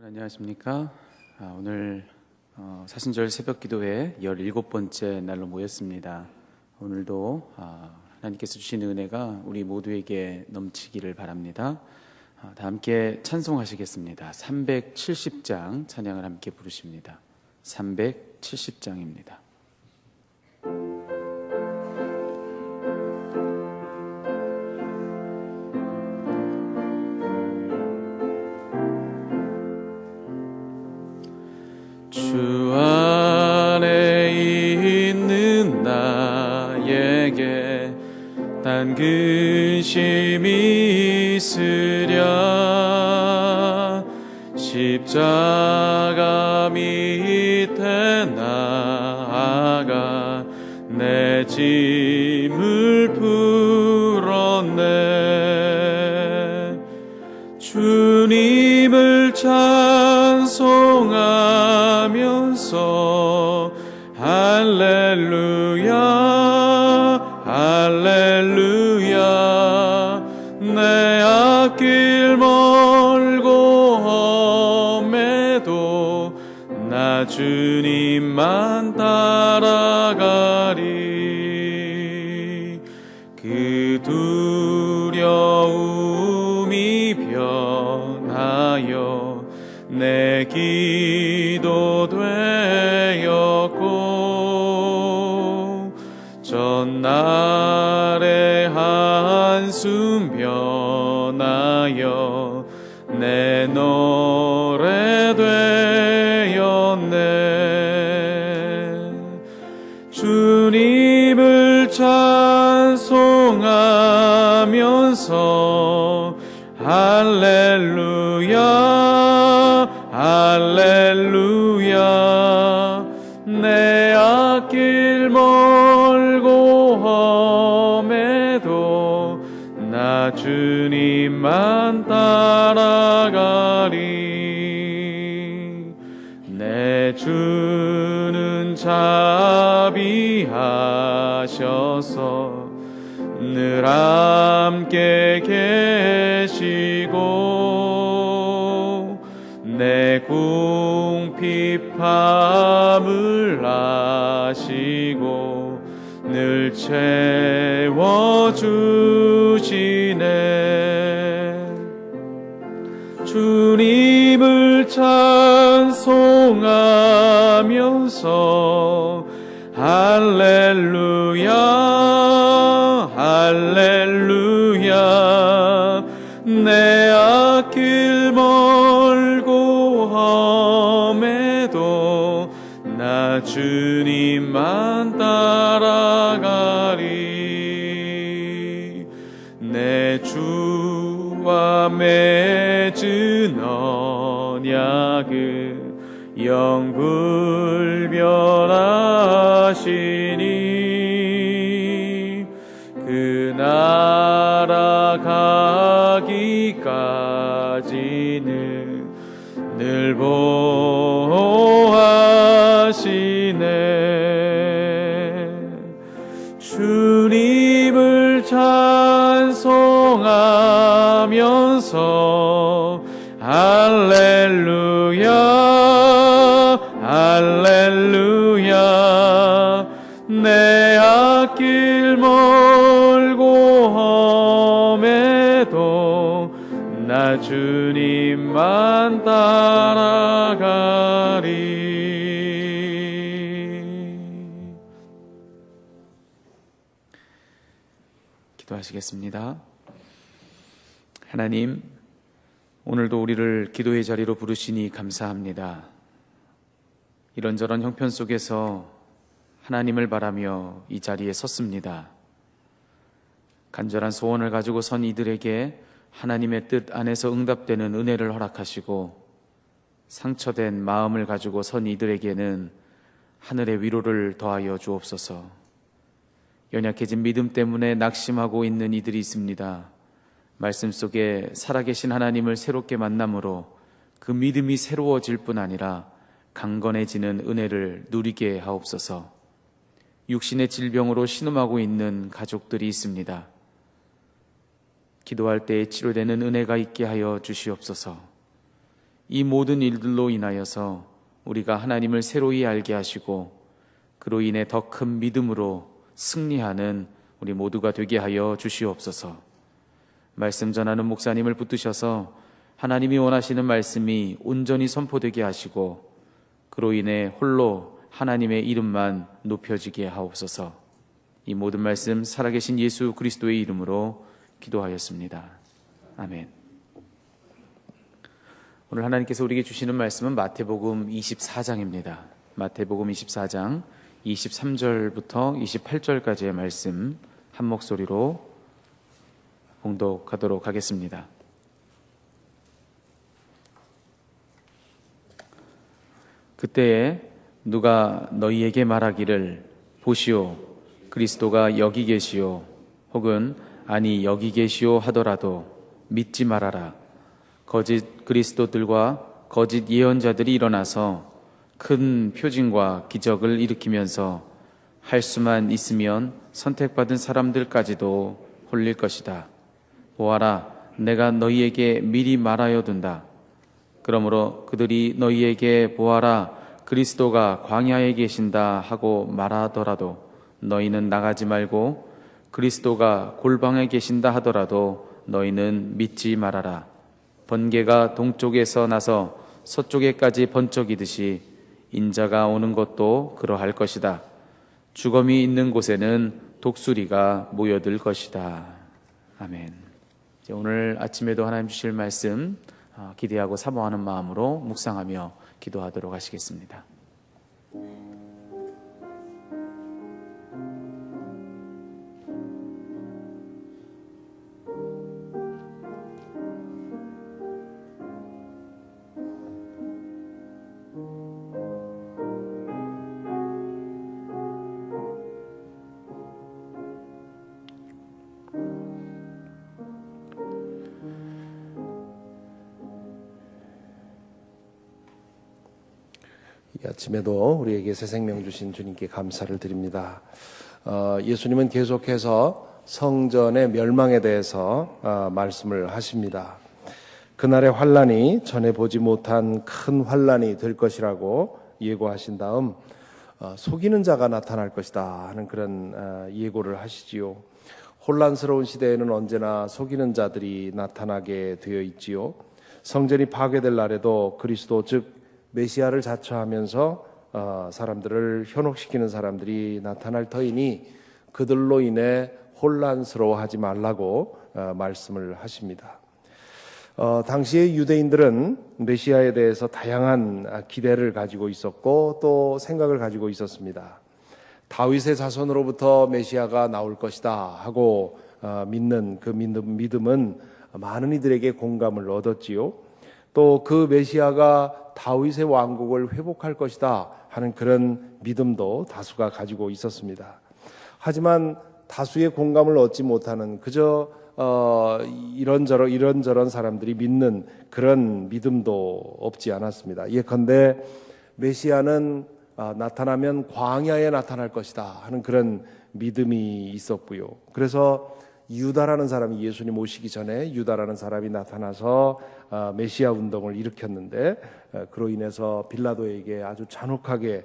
안녕하십니까. 오늘 사순절 새벽기도회 17번째 날로 모였습니다. 오늘도 하나님께서 주시는 은혜가 우리 모두에게 넘치기를 바랍니다. 다 함께 찬송하시겠습니다. 370장 찬양을 함께 부르십니다. 370장입니다. 주 안에 있는 나에게 단 근심이 있으랴. 십자가 밑에 나아가 내 짐을 풀었네. 주님을 찬송하면서 할렐루야 할렐루야. 내 앞길 멀고 험해도 나 주님만 따라가리. 그 두려움이 변하여 내 기도 되었고, 전날의 한숨 변하여 내 노래 되었네. 주님을 찬송하면서 할렐루야 할렐루야. 내 앞길 멀고 험해도 나 주님만 따라가리. 내 주는 자비하셔서 늘 함께 계시고, 내 궁핍함을 아시고 늘 채워주시네. 주님을 찬송하면서 할렐루야 할렐루야. 내 앞길 멀고 험해도 나 주님만 따라가리. 내 주와 맺은 언약은 영불변하시니, 그 나라 가기까지는 늘 보호하시네. 주님을 찬송하면서 할렐루야 할렐루야. 내 앞길 멀고 험해도 나 주님만 따라가리. 기도하시겠습니다. 하나님, 오늘도 우리를 기도의 자리로 부르시니 감사합니다. 이런저런 형편 속에서 하나님을 바라며 이 자리에 섰습니다. 간절한 소원을 가지고 선 이들에게 하나님의 뜻 안에서 응답되는 은혜를 허락하시고, 상처된 마음을 가지고 선 이들에게는 하늘의 위로를 더하여 주옵소서. 연약해진 믿음 때문에 낙심하고 있는 이들이 있습니다. 말씀 속에 살아계신 하나님을 새롭게 만남으로 그 믿음이 새로워질 뿐 아니라 강건해지는 은혜를 누리게 하옵소서. 육신의 질병으로 신음하고 있는 가족들이 있습니다. 기도할 때에 치료되는 은혜가 있게 하여 주시옵소서. 이 모든 일들로 인하여서 우리가 하나님을 새로이 알게 하시고 그로 인해 더 큰 믿음으로 승리하는 우리 모두가 되게 하여 주시옵소서. 말씀 전하는 목사님을 붙드셔서 하나님이 원하시는 말씀이 온전히 선포되게 하시고 그로 인해 홀로 하나님의 이름만 높여지게 하옵소서. 이 모든 말씀 살아계신 예수 그리스도의 이름으로 기도하였습니다. 아멘. 오늘 하나님께서 우리에게 주시는 말씀은 마태복음 24장입니다. 마태복음 24장 23절부터 28절까지의 말씀 한 목소리로 봉독하도록 하겠습니다. 그때에 누가 너희에게 말하기를 보시오 그리스도가 여기 계시오 혹은 아니 여기 계시오 하더라도 믿지 말아라. 거짓 그리스도들과 거짓 예언자들이 일어나서 큰 표징과 기적을 일으키면서 할 수만 있으면 선택받은 사람들까지도 홀릴 것이다. 보아라, 내가 너희에게 미리 말하여 둔다. 그러므로 그들이 너희에게 보아라, 그리스도가 광야에 계신다 하고 말하더라도 너희는 나가지 말고 그리스도가 골방에 계신다 하더라도 너희는 믿지 말아라. 번개가 동쪽에서 나서 서쪽에까지 번쩍이듯이 인자가 오는 것도 그러할 것이다. 주검이 있는 곳에는 독수리가 모여들 것이다. 아멘. 오늘 아침에도 하나님 주실 말씀 기대하고 사모하는 마음으로 묵상하며 기도하도록 하시겠습니다. 이 아침에도 우리에게 새 생명 주신 주님께 감사를 드립니다. 예수님은 계속해서 성전의 멸망에 대해서 말씀을 하십니다. 그날의 환란이 전에 보지 못한 큰 환란이 될 것이라고 예고하신 다음 속이는 자가 나타날 것이다 하는 그런 예고를 하시지요. 혼란스러운 시대에는 언제나 속이는 자들이 나타나게 되어 있지요. 성전이 파괴될 날에도 그리스도 즉 메시아를 자처하면서 사람들을 현혹시키는 사람들이 나타날 터이니 그들로 인해 혼란스러워하지 말라고 말씀을 하십니다. 당시의 유대인들은 메시아에 대해서 다양한 기대를 가지고 있었고 또 생각을 가지고 있었습니다. 다윗의 자손으로부터 메시아가 나올 것이다 하고 믿는 그 믿음은 많은 이들에게 공감을 얻었지요. 또 그 메시아가 다윗의 왕국을 회복할 것이다 하는 그런 믿음도 다수가 가지고 있었습니다. 하지만 다수의 공감을 얻지 못하는 그저 이런저런 사람들이 믿는 그런 믿음도 없지 않았습니다. 예컨대 메시아는 나타나면 광야에 나타날 것이다 하는 그런 믿음이 있었고요. 그래서 유다라는 사람이 예수님 오시기 전에 유다라는 사람이 나타나서 메시아 운동을 일으켰는데 그로 인해서 빌라도에게 아주 잔혹하게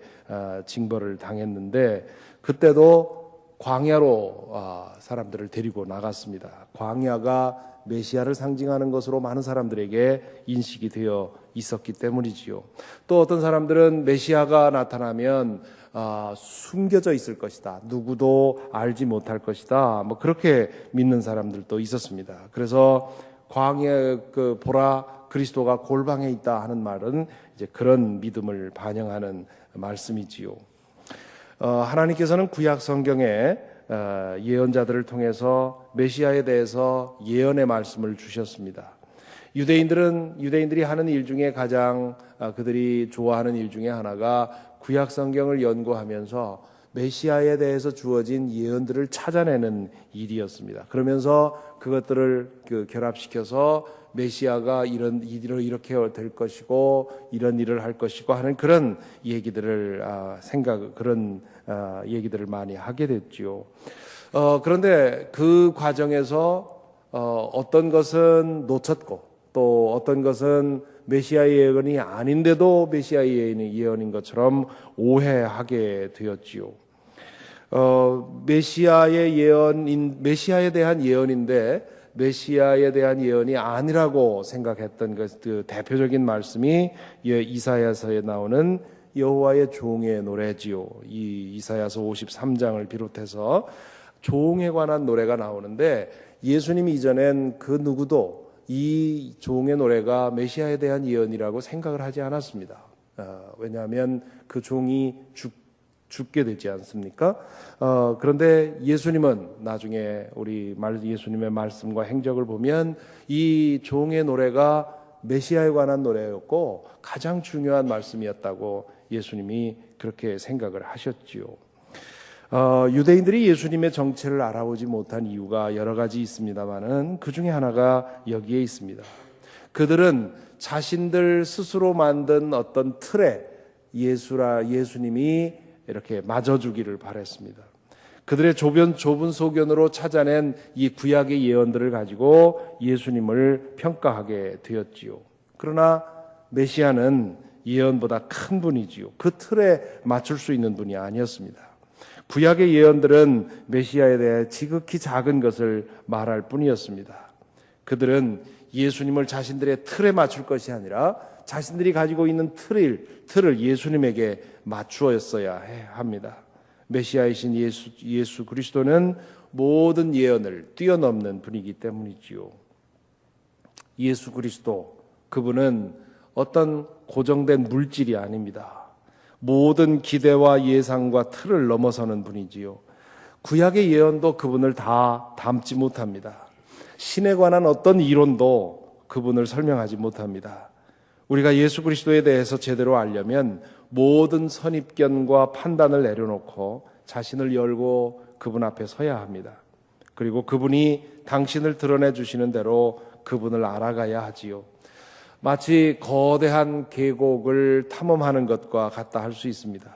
징벌을 당했는데 그때도 광야로 사람들을 데리고 나갔습니다. 광야가 메시아를 상징하는 것으로 많은 사람들에게 인식이 되어 있었기 때문이지요. 또 어떤 사람들은 메시아가 나타나면 숨겨져 있을 것이다. 누구도 알지 못할 것이다. 뭐 그렇게 믿는 사람들도 있었습니다. 그래서 광야에 보라 그리스도가 골방에 있다 하는 말은 이제 그런 믿음을 반영하는 말씀이지요. 하나님께서는 구약 성경에 예언자들을 통해서 메시아에 대해서 예언의 말씀을 주셨습니다. 유대인들이 하는 일 중에 가장 그들이 좋아하는 일 중에 하나가 구약 성경을 연구하면서 메시아에 대해서 주어진 예언들을 찾아내는 일이었습니다. 그러면서 그것들을 결합시켜서 메시아가 이렇게 될 것이고 이런 일을 할 것이고 하는 그런 얘기들을 그런 얘기들을 많이 하게 됐지요. 그런데 그 과정에서 어떤 것은 놓쳤고 또 또 어떤 것은 메시아의 예언이 아닌데도 메시아의 예언인 것처럼 오해하게 되었지요. 메시아에 대한 예언인데 메시아에 대한 예언이 아니라고 생각했던 그 대표적인 말씀이 이사야서에 나오는 여호와의 종의 노래지요. 이 이사야서 53장을 비롯해서 종에 관한 노래가 나오는데 예수님이 이전엔 그 누구도 이 종의 노래가 메시아에 대한 예언이라고 생각을 하지 않았습니다. 왜냐하면 그 종이 죽게 되지 않습니까? 그런데 예수님은 나중에 예수님의 말씀과 행적을 보면 이 종의 노래가 메시아에 관한 노래였고 가장 중요한 말씀이었다고 예수님이 그렇게 생각을 하셨지요. 유대인들이 예수님의 정체를 알아보지 못한 이유가 여러 가지 있습니다만은 그 중에 하나가 여기에 있습니다. 그들은 자신들 스스로 만든 어떤 틀에 예수님이 이렇게 맞아주기를 바랬습니다. 그들의 좁은 소견으로 찾아낸 이 구약의 예언들을 가지고 예수님을 평가하게 되었지요. 그러나 메시아는 예언보다 큰 분이지요. 그 틀에 맞출 수 있는 분이 아니었습니다. 구약의 예언들은 메시아에 대해 지극히 작은 것을 말할 뿐이었습니다. 그들은 예수님을 자신들의 틀에 맞출 것이 아니라 자신들이 가지고 있는 틀을 예수님에게 맞추었어야 합니다. 메시아이신 예수 그리스도는 모든 예언을 뛰어넘는 분이기 때문이지요. 예수 그리스도, 그분은 어떤 고정된 물질이 아닙니다. 모든 기대와 예상과 틀을 넘어서는 분이지요. 구약의 예언도 그분을 다 담지 못합니다. 신에 관한 어떤 이론도 그분을 설명하지 못합니다. 우리가 예수 그리스도에 대해서 제대로 알려면 모든 선입견과 판단을 내려놓고 자신을 열고 그분 앞에 서야 합니다. 그리고 그분이 당신을 드러내 주시는 대로 그분을 알아가야 하지요. 마치 거대한 계곡을 탐험하는 것과 같다 할 수 있습니다.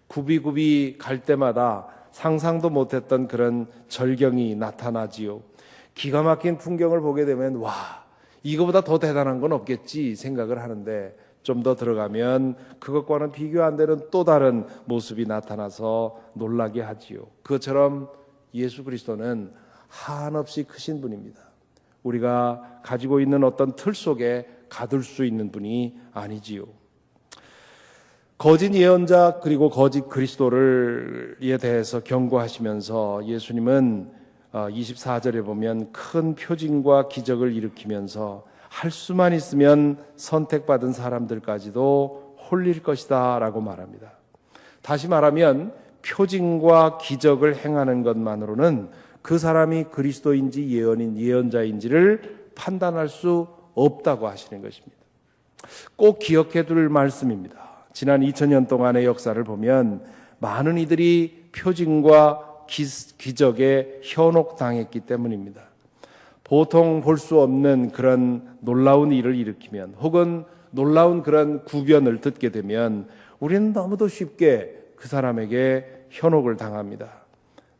굽이굽이 갈 때마다 상상도 못했던 그런 절경이 나타나지요. 기가 막힌 풍경을 보게 되면 이거보다 더 대단한 건 없겠지 생각을 하는데 좀 더 들어가면 그것과는 비교 안 되는 또 다른 모습이 나타나서 놀라게 하지요. 그것처럼 예수 그리스도는 한없이 크신 분입니다. 우리가 가지고 있는 어떤 틀 속에 가둘 수 있는 분이 아니지요. 거짓 예언자 그리고 거짓 그리스도에 대해서 경고하시면서 예수님은 24절에 보면 큰 표징과 기적을 일으키면서 할 수만 있으면 선택받은 사람들까지도 홀릴 것이다 라고 말합니다. 다시 말하면 표징과 기적을 행하는 것만으로는 그 사람이 그리스도인지 예언자인지를 판단할 수 없다고 하시는 것입니다. 꼭 기억해 둘 말씀입니다. 지난 2000년 동안의 역사를 보면 많은 이들이 표징과 기적에 현혹당했기 때문입니다. 보통 볼 수 없는 그런 놀라운 일을 일으키면 혹은 놀라운 그런 구변을 듣게 되면 우리는 너무도 쉽게 그 사람에게 현혹을 당합니다.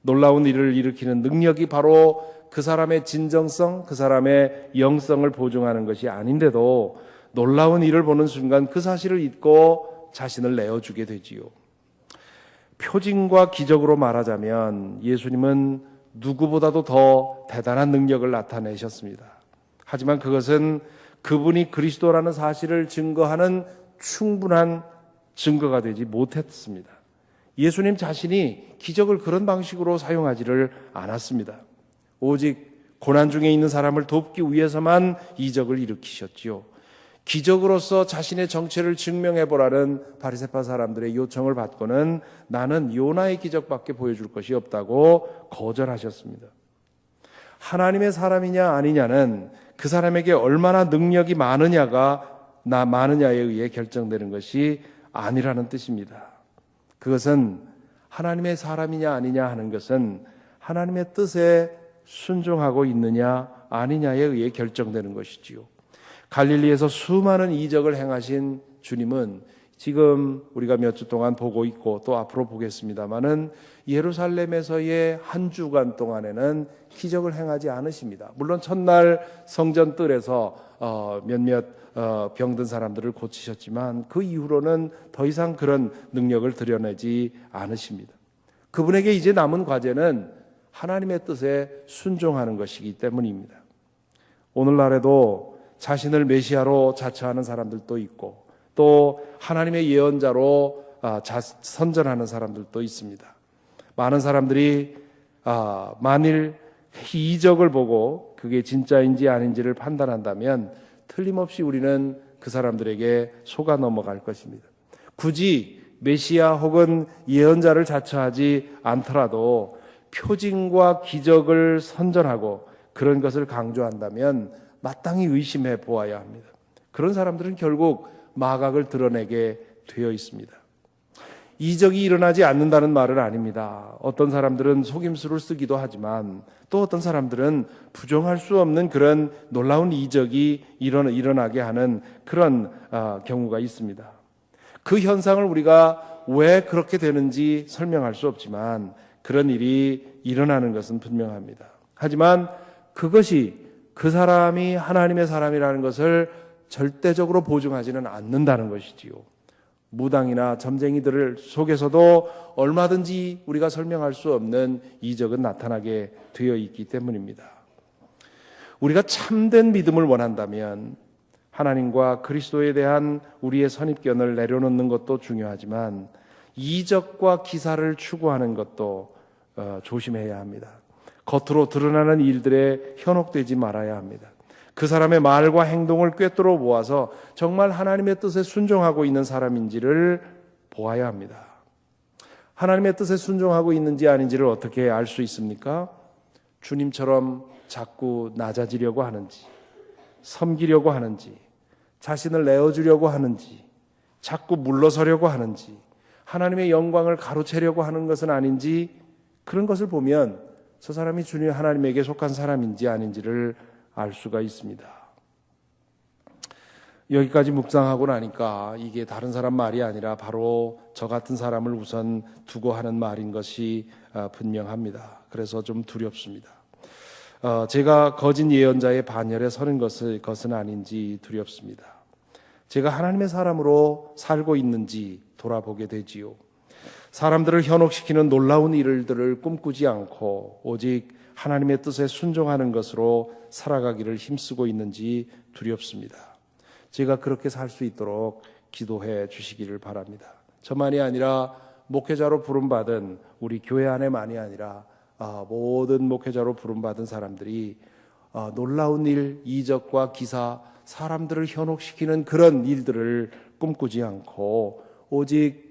놀라운 일을 일으키는 능력이 바로 그 사람의 진정성, 그 사람의 영성을 보증하는 것이 아닌데도 놀라운 일을 보는 순간 그 사실을 잊고 자신을 내어주게 되지요. 표징과 기적으로 말하자면 예수님은 누구보다도 더 대단한 능력을 나타내셨습니다. 하지만 그것은 그분이 그리스도라는 사실을 증거하는 충분한 증거가 되지 못했습니다. 예수님 자신이 기적을 그런 방식으로 사용하지를 않았습니다. 오직 고난 중에 있는 사람을 돕기 위해서만 이적을 일으키셨지요. 기적으로서 자신의 정체를 증명해보라는 바리새파 사람들의 요청을 받고는 나는 요나의 기적밖에 보여줄 것이 없다고 거절하셨습니다. 하나님의 사람이냐 아니냐는 그 사람에게 얼마나 능력이 많으냐에 의해 결정되는 것이 아니라는 뜻입니다. 그것은 하나님의 사람이냐 아니냐 하는 것은 하나님의 뜻에 순종하고 있느냐 아니냐에 의해 결정되는 것이지요. 갈릴리에서 수많은 이적을 행하신 주님은 지금 우리가 몇 주 동안 보고 있고 또 앞으로 보겠습니다마는 예루살렘에서의 한 주간 동안에는 기적을 행하지 않으십니다. 물론 첫날 성전 뜰에서 몇몇 병든 사람들을 고치셨지만 그 이후로는 더 이상 그런 능력을 드러내지 않으십니다. 그분에게 이제 남은 과제는 하나님의 뜻에 순종하는 것이기 때문입니다. 오늘날에도 자신을 메시아로 자처하는 사람들도 있고 또 하나님의 예언자로 선전하는 사람들도 있습니다. 많은 사람들이 만일 이적을 보고 그게 진짜인지 아닌지를 판단한다면 틀림없이 우리는 그 사람들에게 속아 넘어갈 것입니다. 굳이 메시아 혹은 예언자를 자처하지 않더라도 표징과 기적을 선전하고 그런 것을 강조한다면 마땅히 의심해 보아야 합니다. 그런 사람들은 결국 마각을 드러내게 되어 있습니다. 이적이 일어나지 않는다는 말은 아닙니다. 어떤 사람들은 속임수를 쓰기도 하지만 또 어떤 사람들은 부정할 수 없는 그런 놀라운 이적이 일어나게 하는 그런 경우가 있습니다. 그 현상을 우리가 왜 그렇게 되는지 설명할 수 없지만 그런 일이 일어나는 것은 분명합니다. 하지만 그것이 그 사람이 하나님의 사람이라는 것을 절대적으로 보증하지는 않는다는 것이지요. 무당이나 점쟁이들 속에서도 얼마든지 우리가 설명할 수 없는 이적은 나타나게 되어 있기 때문입니다. 우리가 참된 믿음을 원한다면 하나님과 그리스도에 대한 우리의 선입견을 내려놓는 것도 중요하지만 이적과 기사를 추구하는 것도 조심해야 합니다. 겉으로 드러나는 일들에 현혹되지 말아야 합니다. 그 사람의 말과 행동을 꿰뚫어 보아서 정말 하나님의 뜻에 순종하고 있는 사람인지를 보아야 합니다. 하나님의 뜻에 순종하고 있는지 아닌지를 어떻게 알 수 있습니까? 주님처럼 자꾸 낮아지려고 하는지, 섬기려고 하는지, 자신을 내어주려고 하는지, 자꾸 물러서려고 하는지, 하나님의 영광을 가로채려고 하는 것은 아닌지, 그런 것을 보면 저 사람이 주님 하나님에게 속한 사람인지 아닌지를 알 수가 있습니다. 여기까지 묵상하고 나니까 이게 다른 사람 말이 아니라 바로 저 같은 사람을 우선 두고 하는 말인 것이 분명합니다. 그래서 좀 두렵습니다. 제가 거짓 예언자의 반열에 서는 것은 아닌지 두렵습니다. 제가 하나님의 사람으로 살고 있는지 돌아보게 되지요. 사람들을 현혹시키는 놀라운 일들을 꿈꾸지 않고 오직 하나님의 뜻에 순종하는 것으로 살아가기를 힘쓰고 있는지 두렵습니다. 제가 그렇게 살 수 있도록 기도해 주시기를 바랍니다. 저만이 아니라 목회자로 부름받은 우리 교회 안에만이 아니라 모든 목회자로 부름받은 사람들이 놀라운 일, 이적과 기사, 사람들을 현혹시키는 그런 일들을 꿈꾸지 않고 오직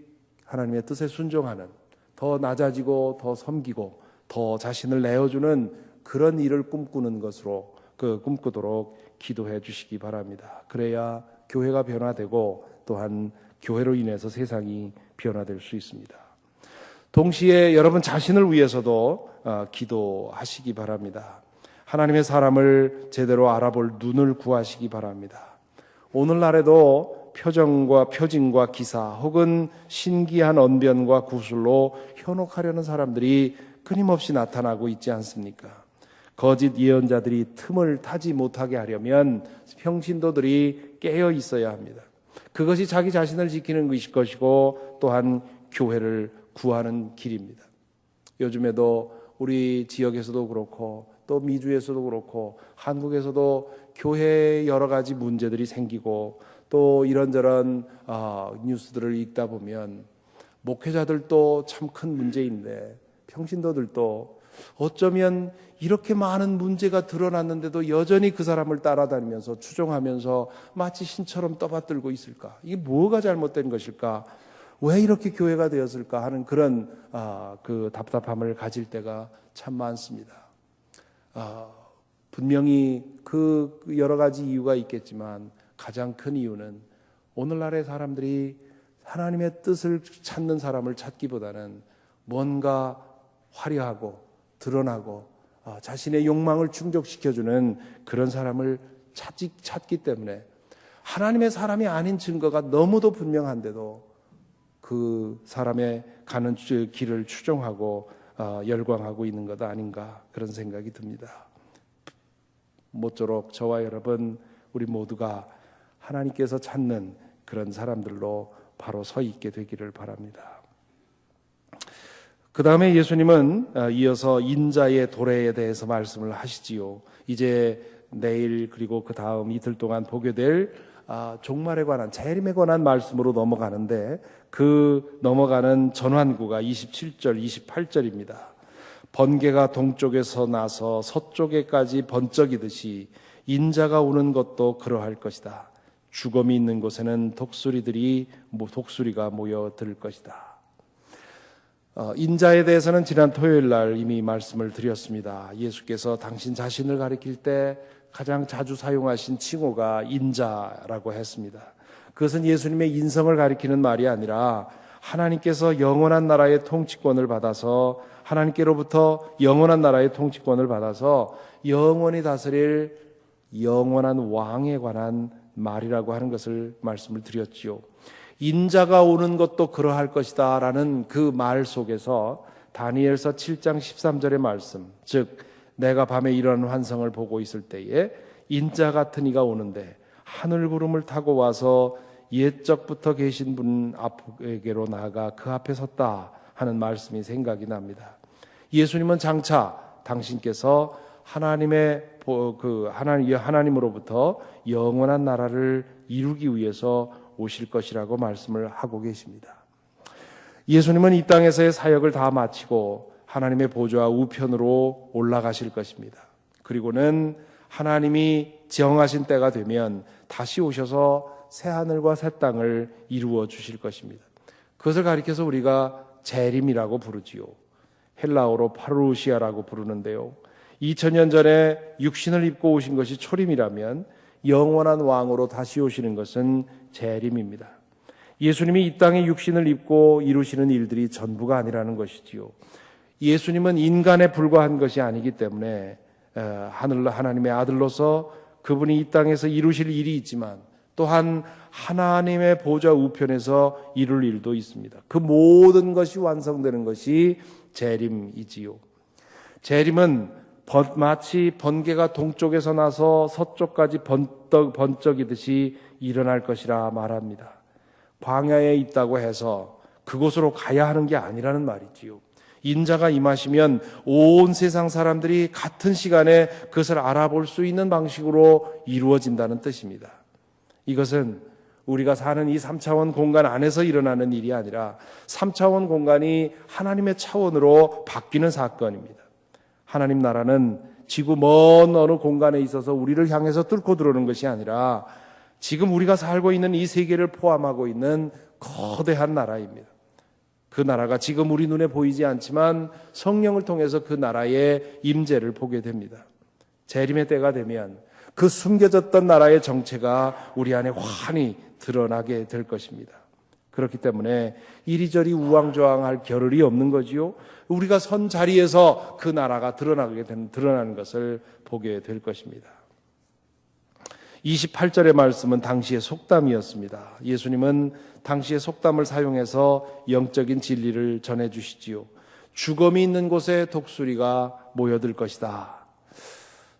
하나님의 뜻에 순종하는, 더 낮아지고 더 섬기고 더 자신을 내어주는 그런 일을 꿈꾸는 것으로 꿈꾸도록 기도해 주시기 바랍니다. 그래야 교회가 변화되고 또한 교회로 인해서 세상이 변화될 수 있습니다. 동시에 여러분 자신을 위해서도 기도하시기 바랍니다. 하나님의 사람을 제대로 알아볼 눈을 구하시기 바랍니다. 오늘날에도 표징과 기사 혹은 신기한 언변과 구술로 현혹하려는 사람들이 끊임없이 나타나고 있지 않습니까? 거짓 예언자들이 틈을 타지 못하게 하려면 평신도들이 깨어 있어야 합니다. 그것이 자기 자신을 지키는 것이고 또한 교회를 구하는 길입니다. 요즘에도 우리 지역에서도 그렇고 또 미주에서도 그렇고 한국에서도 교회에 여러 가지 문제들이 생기고 또 이런저런 뉴스들을 읽다 보면 목회자들도 참 큰 문제인데 평신도들도 어쩌면 이렇게 많은 문제가 드러났는데도 여전히 그 사람을 따라다니면서 추종하면서 마치 신처럼 떠받들고 있을까? 이게 뭐가 잘못된 것일까? 왜 이렇게 교회가 되었을까 하는 그런 그 답답함을 가질 때가 참 많습니다. 분명히 그 여러 가지 이유가 있겠지만 가장 큰 이유는 오늘날의 사람들이 하나님의 뜻을 찾는 사람을 찾기보다는 뭔가 화려하고 드러나고 자신의 욕망을 충족시켜주는 그런 사람을 찾기 때문에 하나님의 사람이 아닌 증거가 너무도 분명한데도 그 사람의 가는 길을 추종하고 열광하고 있는 것 아닌가 그런 생각이 듭니다. 모쪼록 저와 여러분 우리 모두가 하나님께서 찾는 그런 사람들로 바로 서 있게 되기를 바랍니다. 그 다음에 예수님은 이어서 인자의 도래에 대해서 말씀을 하시지요. 이제 내일 그리고 그 다음 이틀 동안 보게 될 종말에 관한 재림에 관한 말씀으로 넘어가는데 그 넘어가는 전환구가 27절 28절입니다. 번개가 동쪽에서 나서 서쪽에까지 번쩍이듯이 인자가 오는 것도 그러할 것이다. 죽음이 있는 곳에는 독수리가 모여들 것이다. 인자에 대해서는 지난 토요일 날 이미 말씀을 드렸습니다. 예수께서 당신 자신을 가리킬 때 가장 자주 사용하신 칭호가 인자라고 했습니다. 그것은 예수님의 인성을 가리키는 말이 아니라 하나님께서 영원한 나라의 통치권을 받아서 하나님께로부터 영원한 나라의 통치권을 받아서 영원히 다스릴 영원한 왕에 관한 말이라고 하는 것을 말씀을 드렸지요. 인자가 오는 것도 그러할 것이다 라는 그 말 속에서 다니엘서 7장 13절의 말씀, 즉 내가 밤에 이런 환상을 보고 있을 때에 인자 같은 이가 오는데 하늘 구름을 타고 와서 옛적부터 계신 분 앞에게로 나아가 그 앞에 섰다 하는 말씀이 생각이 납니다. 예수님은 장차 당신께서 하나님으로부터 영원한 나라를 이루기 위해서 오실 것이라고 말씀을 하고 계십니다. 예수님은 이 땅에서의 사역을 다 마치고 하나님의 보좌 우편으로 올라가실 것입니다. 그리고는 하나님이 정하신 때가 되면 다시 오셔서 새 하늘과 새 땅을 이루어 주실 것입니다. 그것을 가리켜서 우리가 재림이라고 부르지요. 헬라어로 파루시아라고 부르는데요. 2000년 전에 육신을 입고 오신 것이 초림이라면 영원한 왕으로 다시 오시는 것은 재림입니다. 예수님이 이 땅에 육신을 입고 이루시는 일들이 전부가 아니라는 것이지요. 예수님은 인간에 불과한 것이 아니기 때문에 하나님의 아들로서 그분이 이 땅에서 이루실 일이 있지만 또한 하나님의 보좌 우편에서 이룰 일도 있습니다. 그 모든 것이 완성되는 것이 재림이지요. 재림은 마치 번개가 동쪽에서 나서 서쪽까지 번쩍이듯이 일어날 것이라 말합니다. 광야에 있다고 해서 그곳으로 가야 하는 게 아니라는 말이지요. 인자가 임하시면 온 세상 사람들이 같은 시간에 그것을 알아볼 수 있는 방식으로 이루어진다는 뜻입니다. 이것은 우리가 사는 이 3차원 공간 안에서 일어나는 일이 아니라 3차원 공간이 하나님의 차원으로 바뀌는 사건입니다. 하나님 나라는 지구 먼 어느 공간에 있어서 우리를 향해서 뚫고 들어오는 것이 아니라 지금 우리가 살고 있는 이 세계를 포함하고 있는 거대한 나라입니다. 그 나라가 지금 우리 눈에 보이지 않지만 성령을 통해서 그 나라의 임재를 보게 됩니다. 재림의 때가 되면 그 숨겨졌던 나라의 정체가 우리 안에 환히 드러나게 될 것입니다. 그렇기 때문에 이리저리 우왕좌왕할 겨를이 없는 거지요. 우리가 선 자리에서 그 나라가 드러나는 것을 보게 될 것입니다. 28절의 말씀은 당시의 속담이었습니다. 예수님은 당시의 속담을 사용해서 영적인 진리를 전해주시지요. 죽음이 있는 곳에 독수리가 모여들 것이다.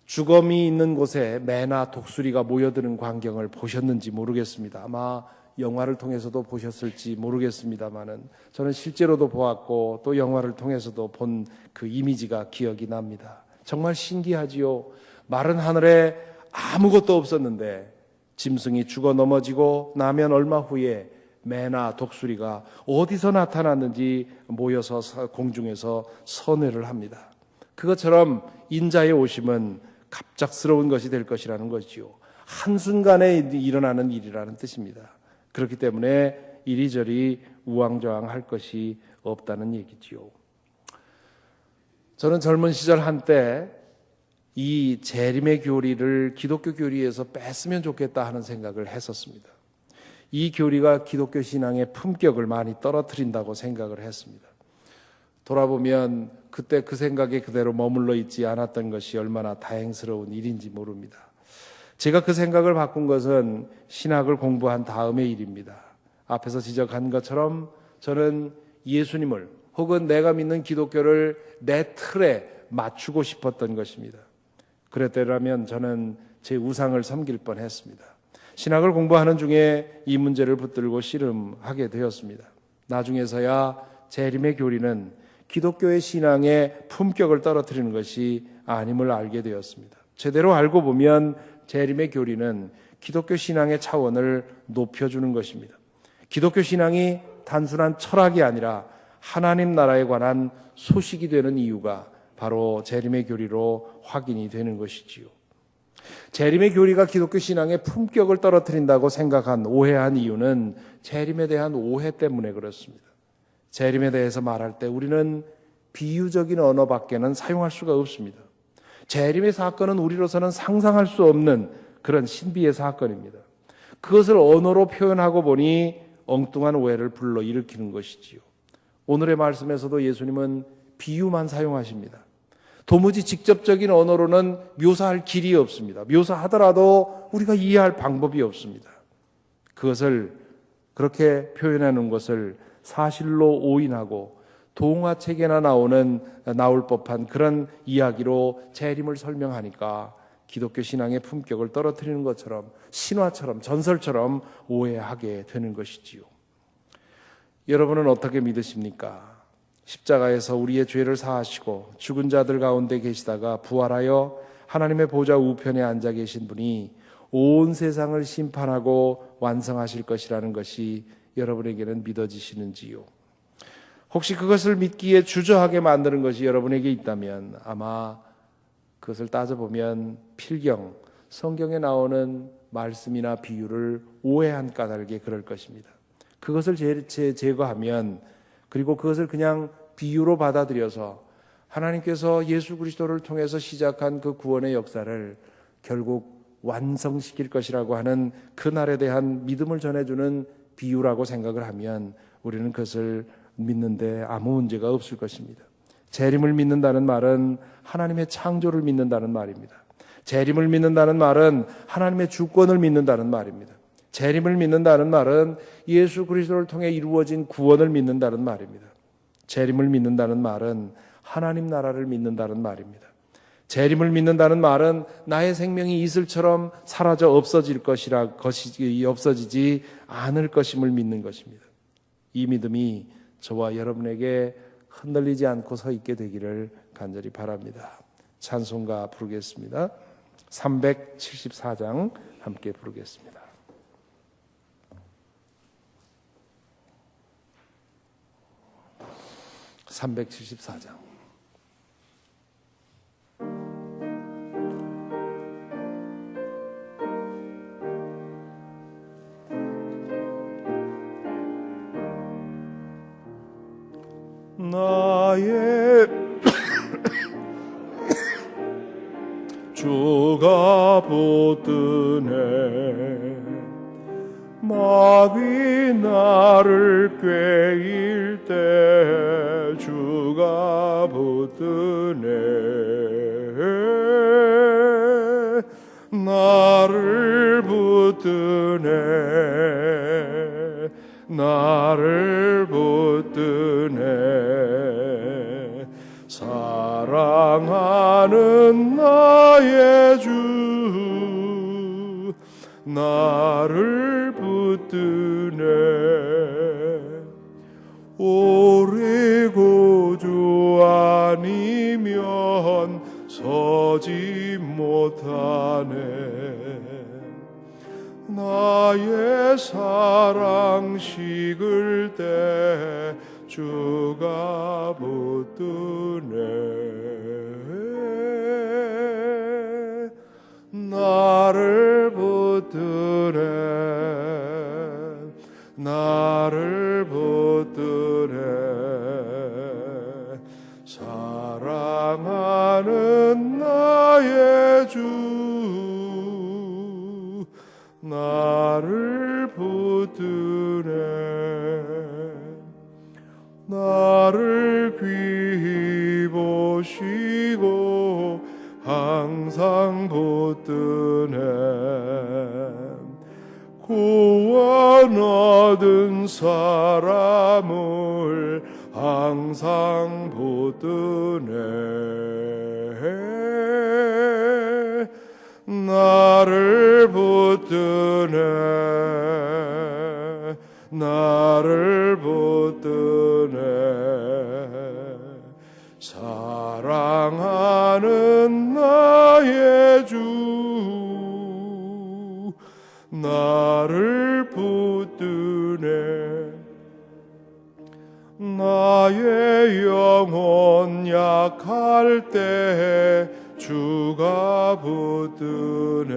죽음이 있는 곳에 매나 독수리가 모여드는 광경을 보셨는지 모르겠습니다. 아마 영화를 통해서도 보셨을지 모르겠습니다만은 저는 실제로도 보았고 또 영화를 통해서도 본 그 이미지가 기억이 납니다. 정말 신기하지요. 마른 하늘에 아무것도 없었는데 짐승이 죽어 넘어지고 나면 얼마 후에 매나 독수리가 어디서 나타났는지 모여서 공중에서 선회를 합니다. 그것처럼 인자의 오심은 갑작스러운 것이 될 것이라는 것이요. 한순간에 일어나는 일이라는 뜻입니다. 그렇기 때문에 이리저리 우왕좌왕할 것이 없다는 얘기지요. 저는 젊은 시절 한때 이 재림의 교리를 기독교 교리에서 뺐으면 좋겠다 하는 생각을 했었습니다. 이 교리가 기독교 신앙의 품격을 많이 떨어뜨린다고 생각을 했습니다. 돌아보면 그때 그 생각에 그대로 머물러 있지 않았던 것이 얼마나 다행스러운 일인지 모릅니다. 제가 그 생각을 바꾼 것은 신학을 공부한 다음의 일입니다. 앞에서 지적한 것처럼 저는 예수님을 혹은 내가 믿는 기독교를 내 틀에 맞추고 싶었던 것입니다. 그랬더라면 저는 제 우상을 섬길 뻔했습니다. 신학을 공부하는 중에 이 문제를 붙들고 씨름하게 되었습니다. 나중에서야 재림의 교리는 기독교의 신앙의 품격을 떨어뜨리는 것이 아님을 알게 되었습니다. 제대로 알고 보면 재림의 교리는 기독교 신앙의 차원을 높여주는 것입니다. 기독교 신앙이 단순한 철학이 아니라 하나님 나라에 관한 소식이 되는 이유가 바로 재림의 교리로 확인이 되는 것이지요. 재림의 교리가 기독교 신앙의 품격을 떨어뜨린다고 생각한 오해한 이유는 재림에 대한 오해 때문에 그렇습니다. 재림에 대해서 말할 때 우리는 비유적인 언어밖에는 사용할 수가 없습니다. 재림의 사건은 우리로서는 상상할 수 없는 그런 신비의 사건입니다. 그것을 언어로 표현하고 보니 엉뚱한 오해를 불러일으키는 것이지요. 오늘의 말씀에서도 예수님은 비유만 사용하십니다. 도무지 직접적인 언어로는 묘사할 길이 없습니다. 묘사하더라도 우리가 이해할 방법이 없습니다. 그것을 그렇게 표현하는 것을 사실로 오인하고 동화책에나 나올 법한 그런 이야기로 재림을 설명하니까 기독교 신앙의 품격을 떨어뜨리는 것처럼 신화처럼 전설처럼 오해하게 되는 것이지요. 여러분은 어떻게 믿으십니까? 십자가에서 우리의 죄를 사하시고 죽은 자들 가운데 계시다가 부활하여 하나님의 보좌 우편에 앉아 계신 분이 온 세상을 심판하고 완성하실 것이라는 것이 여러분에게는 믿어지시는지요? 혹시 그것을 믿기에 주저하게 만드는 것이 여러분에게 있다면 아마 그것을 따져보면 필경, 성경에 나오는 말씀이나 비유를 오해한 까닭에 그럴 것입니다. 그것을 제거하면 그리고 그것을 그냥 비유로 받아들여서 하나님께서 예수 그리스도를 통해서 시작한 그 구원의 역사를 결국 완성시킬 것이라고 하는 그날에 대한 믿음을 전해주는 비유라고 생각을 하면 우리는 그것을 믿는데 아무 문제가 없을 것입니다. 재림을 믿는다는 말은 하나님의 창조를 믿는다는 말입니다. 재림을 믿는다는 말은 하나님의 주권을 믿는다는 말입니다. 재림을 믿는다는 말은 예수 그리스도를 통해 이루어진 구원을 믿는다는 말입니다. 재림을 믿는다는 말은 하나님 나라를 믿는다는 말입니다. 재림을 믿는다는 말은 나의 생명이 이슬처럼 사라져 없어지지 않을 것임을 믿는 것입니다. 이 믿음이 저와 여러분에게 흔들리지 않고 서 있게 되기를 간절히 바랍니다. 찬송가 부르겠습니다. 374장 함께 부르겠습니다. (374장) 나의 주가 붙드네 마귀 나를 꾀일 때 주가 붙드네 나를 붙드네 사랑하는 나의 주 나를 붙드네 오래 고주 아니면 서지 못하네 나의 사랑 식을 때 주가 붙드네 나를 붙드네 사랑하는 나의 주 나를 붙드네 나를 귀히 보시고 항상 붙드네 얻은 사람을 항상 붙드네. 나를 붙드네. 나를 붙드네. 사랑하는 나의 주 나를 붙드네. 나의 영혼 약할 때 주가 붙드네.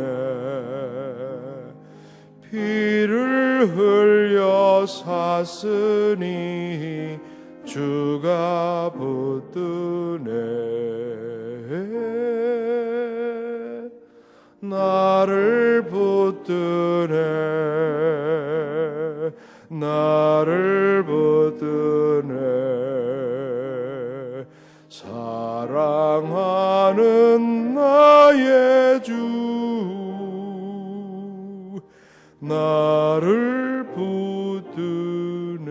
피를 흘려 샀으니 주가 붙드네. 나를 붙드네. 나를 붙드네. 사랑하는 나의 주 나를 붙드네.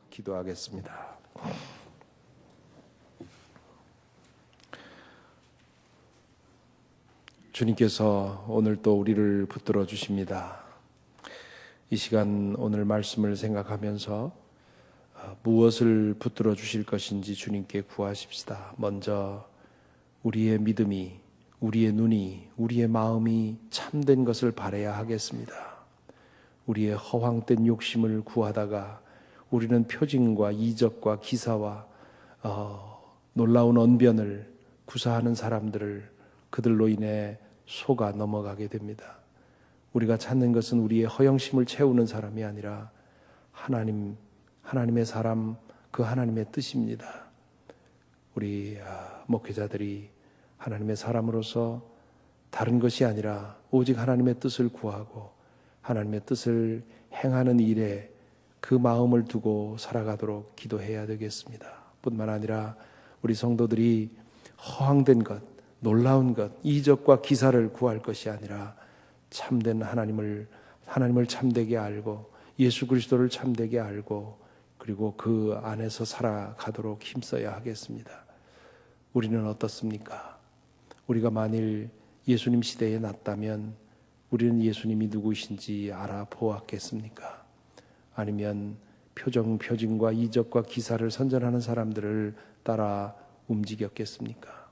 기도하겠습니다. 주님께서 오늘 또 우리를 붙들어 주십니다. 이 시간 오늘 말씀을 생각하면서 무엇을 붙들어 주실 것인지 주님께 구하십시다. 먼저 우리의 믿음이, 우리의 눈이, 우리의 마음이 참된 것을 바라야 하겠습니다. 우리의 허황된 욕심을 구하다가 우리는 표징과 이적과 기사와 놀라운 언변을 구사하는 사람들을 그들로 인해 속아 넘어가게 됩니다. 우리가 찾는 것은 우리의 허영심을 채우는 사람이 아니라 하나님의 사람, 그 하나님의 뜻입니다. 우리 목회자들이 하나님의 사람으로서 다른 것이 아니라 오직 하나님의 뜻을 구하고 하나님의 뜻을 행하는 일에 그 마음을 두고 살아가도록 기도해야 되겠습니다. 뿐만 아니라 우리 성도들이 허황된 것, 놀라운 것, 이적과 기사를 구할 것이 아니라 참된 하나님을 참되게 알고 예수 그리스도를 참되게 알고 그리고 그 안에서 살아가도록 힘써야 하겠습니다. 우리는 어떻습니까? 우리가 만일 예수님 시대에 났다면 우리는 예수님이 누구이신지 알아보았겠습니까? 아니면 표징과 이적과 기사를 선전하는 사람들을 따라 움직였겠습니까?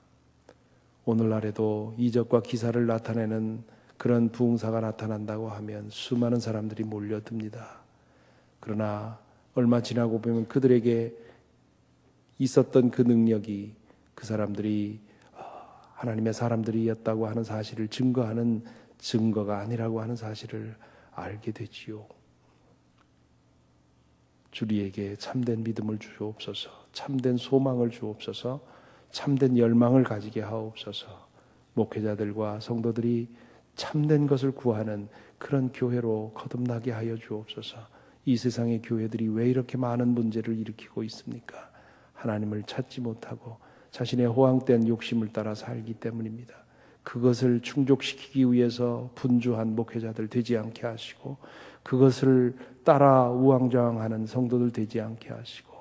오늘날에도 이적과 기사를 나타내는 그런 부흥사가 나타난다고 하면 수많은 사람들이 몰려듭니다. 그러나 얼마 지나고 보면 그들에게 있었던 그 능력이 그 사람들이 하나님의 사람들이었다고 하는 사실을 증거하는 증거가 아니라고 하는 사실을 알게 되지요. 주리에게 참된 믿음을 주옵소서, 참된 소망을 주옵소서, 참된 열망을 가지게 하옵소서. 목회자들과 성도들이 참된 것을 구하는 그런 교회로 거듭나게 하여 주옵소서. 이 세상의 교회들이 왜 이렇게 많은 문제를 일으키고 있습니까? 하나님을 찾지 못하고 자신의 호황된 욕심을 따라 살기 때문입니다. 그것을 충족시키기 위해서 분주한 목회자들 되지 않게 하시고 그것을 따라 우왕좌왕하는 성도들 되지 않게 하시고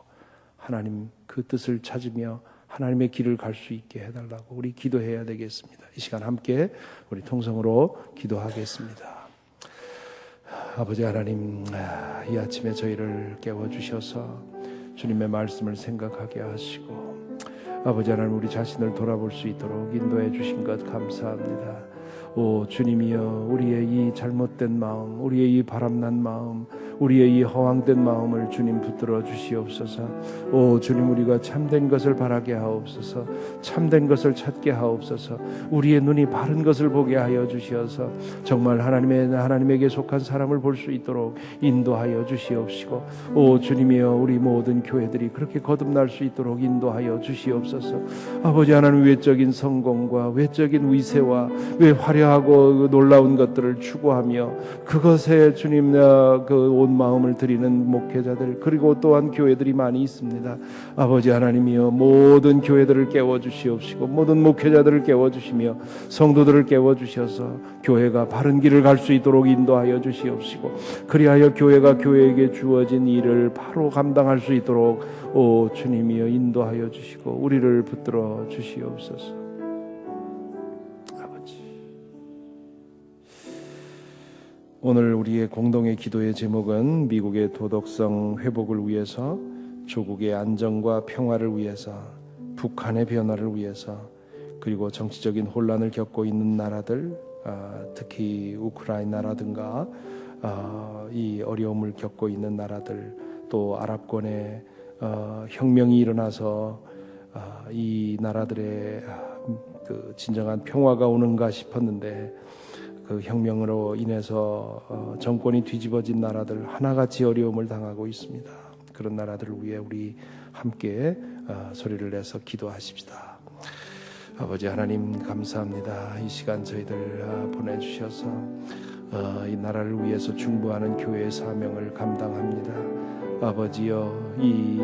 하나님 그 뜻을 찾으며 하나님의 길을 갈 수 있게 해달라고 우리 기도해야 되겠습니다. 이 시간 함께 우리 통성으로 기도하겠습니다. 아버지 하나님, 이 아침에 저희를 깨워주셔서 주님의 말씀을 생각하게 하시고 아버지 하나님 우리 자신을 돌아볼 수 있도록 인도해 주신 것 감사합니다. 오 주님이여, 우리의 이 잘못된 마음, 우리의 이 바람난 마음, 우리의 이 허황된 마음을 주님 붙들어 주시옵소서. 오 주님, 우리가 참된 것을 바라게 하옵소서. 참된 것을 찾게 하옵소서. 우리의 눈이 바른 것을 보게 하여 주시어서 정말 하나님에게 속한 사람을 볼 수 있도록 인도하여 주시옵시고, 오 주님이여, 우리 모든 교회들이 그렇게 거듭날 수 있도록 인도하여 주시옵소서. 아버지 하나님, 외적인 성공과 외적인 위세와 화려하고 놀라운 것들을 추구하며 그것에 주님 그 온 마음을 드리는 목회자들 그리고 또한 교회들이 많이 있습니다. 아버지 하나님이여 모든 교회들을 깨워주시옵시고 모든 목회자들을 깨워주시며 성도들을 깨워주셔서 교회가 바른 길을 갈 수 있도록 인도하여 주시옵시고 그리하여 교회가 교회에게 주어진 일을 바로 감당할 수 있도록 오 주님이여 인도하여 주시고 우리를 붙들어 주시옵소서. 아버지, 오늘 우리의 공동의 기도의 제목은 미국의 도덕성 회복을 위해서, 조국의 안정과 평화를 위해서, 북한의 변화를 위해서, 그리고 정치적인 혼란을 겪고 있는 나라들, 특히 우크라이나라든가 이 어려움을 겪고 있는 나라들, 또 아랍권에 혁명이 일어나서 이 나라들의 그 진정한 평화가 오는가 싶었는데 그 혁명으로 인해서 정권이 뒤집어진 나라들 하나같이 어려움을 당하고 있습니다. 그런 나라들을 위해 우리 함께 소리를 내서 기도하십시다. 아버지 하나님 감사합니다. 이 시간 저희들 보내주셔서 이 나라를 위해서 중보하는 교회의 사명을 감당합니다. 아버지여 이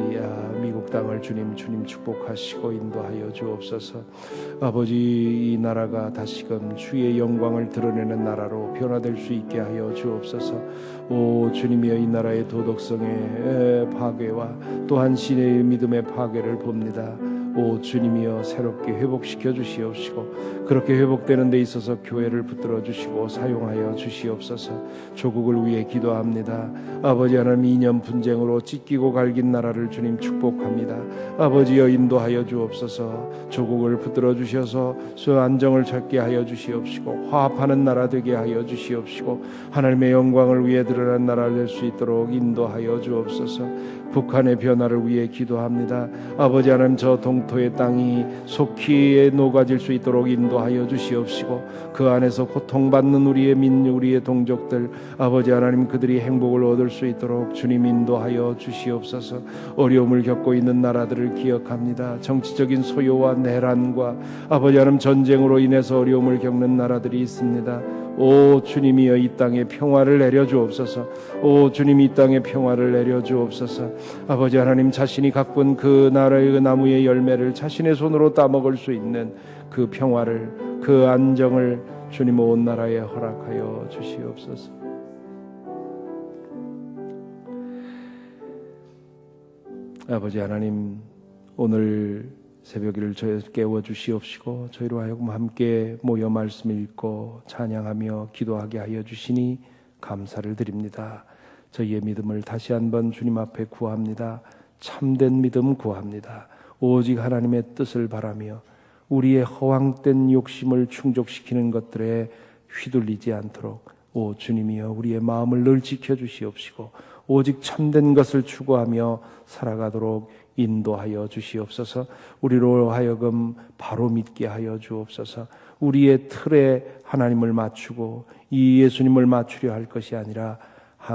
미국 땅을 주님 축복하시고 인도하여 주옵소서. 아버지 이 나라가 다시금 주의 영광을 드러내는 나라로 변화될 수 있게 하여 주옵소서. 오 주님이여 이 나라의 도덕성의 파괴와 또한 신의 믿음의 파괴를 봅니다. 오 주님이여 새롭게 회복시켜 주시옵시고 그렇게 회복되는 데 있어서 교회를 붙들어 주시고 사용하여 주시옵소서. 조국을 위해 기도합니다. 아버지 하나님 이념 분쟁으로 찢기고 갈긴 나라를 주님 축복합니다. 아버지여 인도하여 주옵소서. 조국을 붙들어 주셔서 안정을 찾게 하여 주시옵시고 화합하는 나라 되게 하여 주시옵시고 하나님의 영광을 위해 드러난 나라가 될 수 있도록 인도하여 주옵소서. 북한의 변화를 위해 기도합니다. 아버지 하나님 저 동토의 땅이 속히 녹아질 수 있도록 인도하여 주시옵시고 그 안에서 고통받는 우리의 동족들 아버지 하나님 그들이 행복을 얻을 수 있도록 주님 인도하여 주시옵소서. 어려움을 겪고 있는 나라들을 기억합니다. 정치적인 소요와 내란과 아버지 하나님 전쟁으로 인해서 어려움을 겪는 나라들이 있습니다. 오 주님이여 이 땅에 평화를 내려주옵소서. 오 주님이 이 땅에 평화를 내려주옵소서. 아버지 하나님 자신이 가꾼 그 나라의 그 나무의 열매를 자신의 손으로 따먹을 수 있는 그 평화를 그 안정을 주님 온 나라에 허락하여 주시옵소서. 아버지 하나님 오늘 새벽을 저희 깨워 주시옵시고 저희로 하여금 함께 모여 말씀을 읽고 찬양하며 기도하게 하여 주시니 감사를 드립니다. 저희의 믿음을 다시 한번 주님 앞에 구합니다. 참된 믿음 구합니다. 오직 하나님의 뜻을 바라며 우리의 허황된 욕심을 충족시키는 것들에 휘둘리지 않도록 오 주님이여 우리의 마음을 늘 지켜주시옵시고 오직 참된 것을 추구하며 살아가도록 인도하여 주시옵소서. 우리로 하여금 바로 믿게 하여 주옵소서. 우리의 틀에 하나님을 맞추고 이 예수님을 맞추려 할 것이 아니라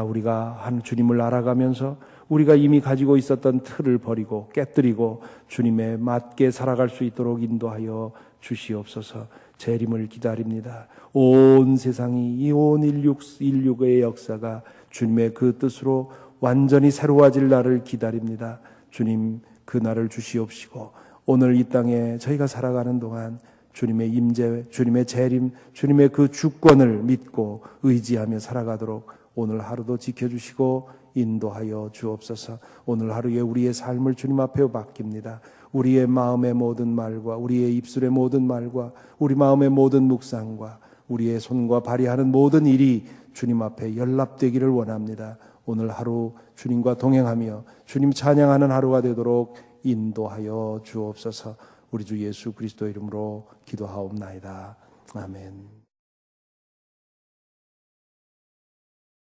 우리가 한 주님을 알아가면서 우리가 이미 가지고 있었던 틀을 버리고 깨뜨리고 주님에 맞게 살아갈 수 있도록 인도하여 주시옵소서. 재림을 기다립니다. 온 세상이 이 온 인류의 역사가 주님의 그 뜻으로 완전히 새로워질 날을 기다립니다. 주님 그 날을 주시옵시고 오늘 이 땅에 저희가 살아가는 동안 주님의 임재, 주님의 재림, 주님의 그 주권을 믿고 의지하며 살아가도록 오늘 하루도 지켜주시고 인도하여 주옵소서. 오늘 하루에 우리의 삶을 주님 앞에 맡깁니다. 우리의 마음의 모든 말과 우리의 입술의 모든 말과 우리 마음의 모든 묵상과 우리의 손과 발휘하는 모든 일이 주님 앞에 연락되기를 원합니다. 오늘 하루 주님과 동행하며 주님 찬양하는 하루가 되도록 인도하여 주옵소서. 우리 주 예수 그리스도 이름으로 기도하옵나이다. 아멘.